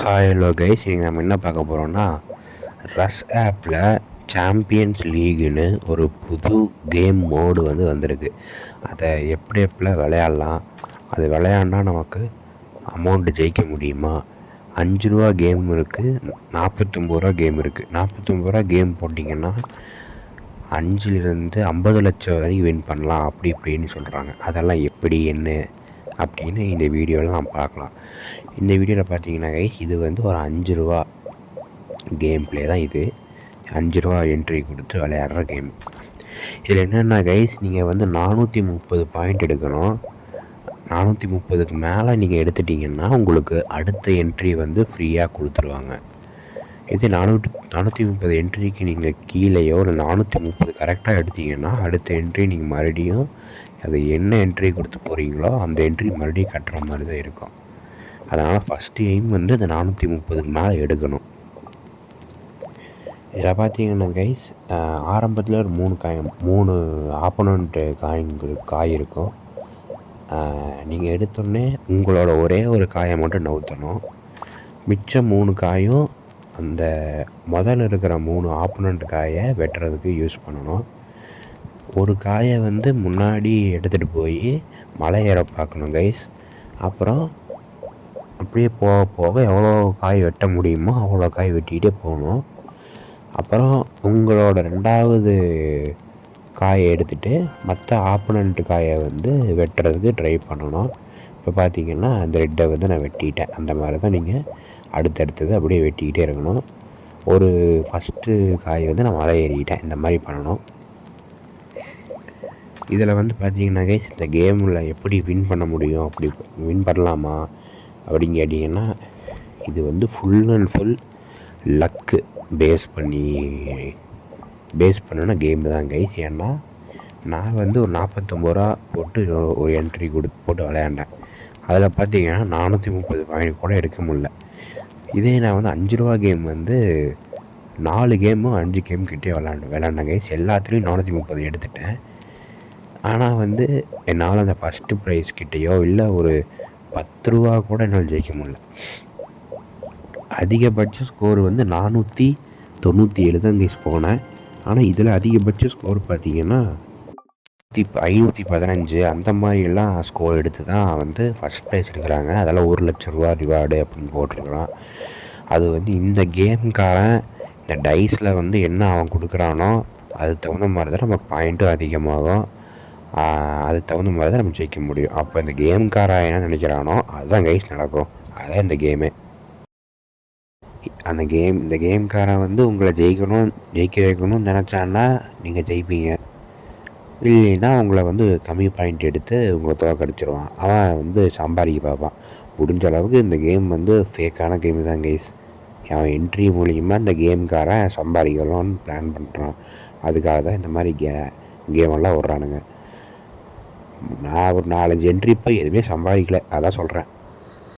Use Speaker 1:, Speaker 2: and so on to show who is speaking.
Speaker 1: Hi hello guys, இன்றைக்கி நம்ம என்ன பார்க்க போகிறோம்னா ரஸ் ஆப்பில் சாம்பியன்ஸ் லீகுன்னு ஒரு புது கேம் மோடு வந்திருக்கு. அதை எப்படிலாம் விளையாடலாம், அது விளையாடினா நமக்கு அமௌண்ட்டு ஜெயிக்க முடியுமா, 5 ரூபா கேம் இருக்குது, 49 ரூபா கேம் இருக்குது. 49 ரூபா கேம் போட்டிங்கன்னா 5லேருந்து 50 லட்சம் வரைக்கும் வின் பண்ணலாம் அப்படி இப்படின்னு சொல்கிறாங்க. அதெல்லாம் எப்படி என்ன அப்படின்னு இந்த வீடியோவில் நாம் பார்க்கலாம். இந்த வீடியோவில் பார்த்தீங்கன்னா கைஸ், இது ஒரு 5 ரூபா கேம் ப்ளே தான். இது 5 ரூபா என்ட்ரி கொடுத்து விளையாடுற கேம். இதில் என்னென்னா கைஸ், நீங்கள் 430 பாயிண்ட் எடுக்கணும். 430க்கு மேலே நீங்கள் எடுத்துட்டிங்கன்னா உங்களுக்கு அடுத்த என்ட்ரி ஃப்ரீயாக கொடுத்துருவாங்க. இதே 430 என்ட்ரிக்கு நீங்கள் கீழேயோ இல்லை 430 கரெக்டாக எடுத்தீங்கன்னா அடுத்த என்ட்ரி நீங்கள் மறுபடியும் அது என்ன என்ட்ரி கொடுத்து போகிறீங்களோ அந்த என்ட்ரி மறுபடியும் கட்டுற மாதிரி தான் இருக்கும். அதனால் ஃபஸ்ட்டு எய்ம் அந்த 430க்கு மேலே எடுக்கணும். இதில் பார்த்தீங்கன்னா கைஸ், ஆரம்பத்தில் ஒரு 3 ஆப்போனண்ட்டு காய் இருக்கும். நீங்கள் எடுத்தோடனே உங்களோட ஒரே ஒரு காயை மட்டும் நவுத்தணும். மிச்சம் 3 காயும் அந்த முதல்ல இருக்கிற 3 ஆப்போனண்ட் காயை வெட்டுறதுக்கு யூஸ் பண்ணணும். ஒரு காயை முன்னாடி எடுத்துகிட்டு போய் மலை ஏற பார்க்கணும் கைஸ். அப்புறம் அப்படியே போக போக எவ்வளோ காய் வெட்ட முடியுமோ அவ்வளோ காய் வெட்டிகிட்டே போகணும். அப்புறம் உங்களோட 2வது காயை எடுத்துகிட்டு மற்ற ஆப்போனண்ட்டு காயை வெட்டுறதுக்கு ட்ரை பண்ணணும். இப்போ பார்த்தீங்கன்னா அந்த ரெட்டை நான் வெட்டிட்டேன். அந்த மாதிரி தான் நீங்கள் அடுத்தடுத்தது அப்படியே வெட்டிக்கிட்டே இருக்கணும். ஒரு ஃபஸ்ட்டு காய் நான் மலை ஏறிக்கிட்டேன். இந்த மாதிரி பண்ணணும். இதில் பார்த்தீங்கன்னா கைஸ், இந்த கேமில் எப்படி வின் பண்ண முடியும், அப்படி வின் பண்ணலாமா அப்படின்னு கேட்டிங்கன்னா, இது full and full luck base பண்ணின கேம் தான் கைஸ். ஏன்னா நான் ஒரு 49 ரூபா போட்டு ஒரு என்ட்ரி போட்டு விளையாண்டேன். அதில் பார்த்தீங்கன்னா 430 பாயிண்ட் கூட எடுக்க முடியல. இதே நான் 5 ரூபா கேம் 4 கேமும் 5 கேம் கிட்டே விளையாண்டேன் கைஸ். எல்லாத்துலேயும் 430 எடுத்துட்டேன். ஆனால் என்னால் அந்த ஃபஸ்ட்டு ப்ரைஸ் கிட்டேயோ இல்லை ஒரு 10 ரூபா கூட என்னால் ஜெயிக்க முடியல. அதிகபட்ச ஸ்கோர் 497 தான் கைஸ் போனேன். ஆனால் இதில் அதிகபட்ச ஸ்கோர் பார்த்திங்கன்னா 515 அந்த மாதிரிலாம் ஸ்கோர் எடுத்து தான் ஃபஸ்ட் ப்ரைஸ் எடுக்கிறாங்க. அதெல்லாம் 1 லட்ச ரூபா ரிவார்டு அப்படின்னு போட்டிருக்கிறான். அது இந்த கேமுக்காரன் இந்த டைஸில் என்ன அவன் கொடுக்குறானோ அதுக்கு தகுந்த மாதிரி தான் நமக்கு பாயிண்ட்டும் அதிகமாகும். அதுக்கு தகுந்த மாதிரி தான் நம்ம ஜெயிக்க முடியும். அப்போ இந்த கேம்காரன் என்ன நினைக்கிறானோ அதுதான் கைஸ் நடக்கும். அதான் இந்த கேமே. இந்த கேம்காரன் உங்களை ஜெயிக்க வைக்கணும்னு நினச்சான்னா நீங்கள் ஜெயிப்பீங்க. இல்லைன்னா உங்களை கம்மி பாயிண்ட் எடுத்து உங்களை தோக்கடிச்சிருவான். அவன் சம்பாதிக்க பார்ப்பான். முடிஞ்ச அளவுக்கு இந்த கேம் ஃபேக்கான கேம் தான் கைஸ். அவன் என்ட்ரி மூலியமாக இந்த கேம்காரன் சம்பாதிக்கலாம்னு பிளான் பண்ணுறான். அதுக்காக தான் இந்த மாதிரி கேமெல்லாம் விட்றானுங்க. நான் ஒரு 4-5 என்ட்ரி போய் எதுவுமே சம்பாதிக்கல, அதான் சொல்கிறேன்.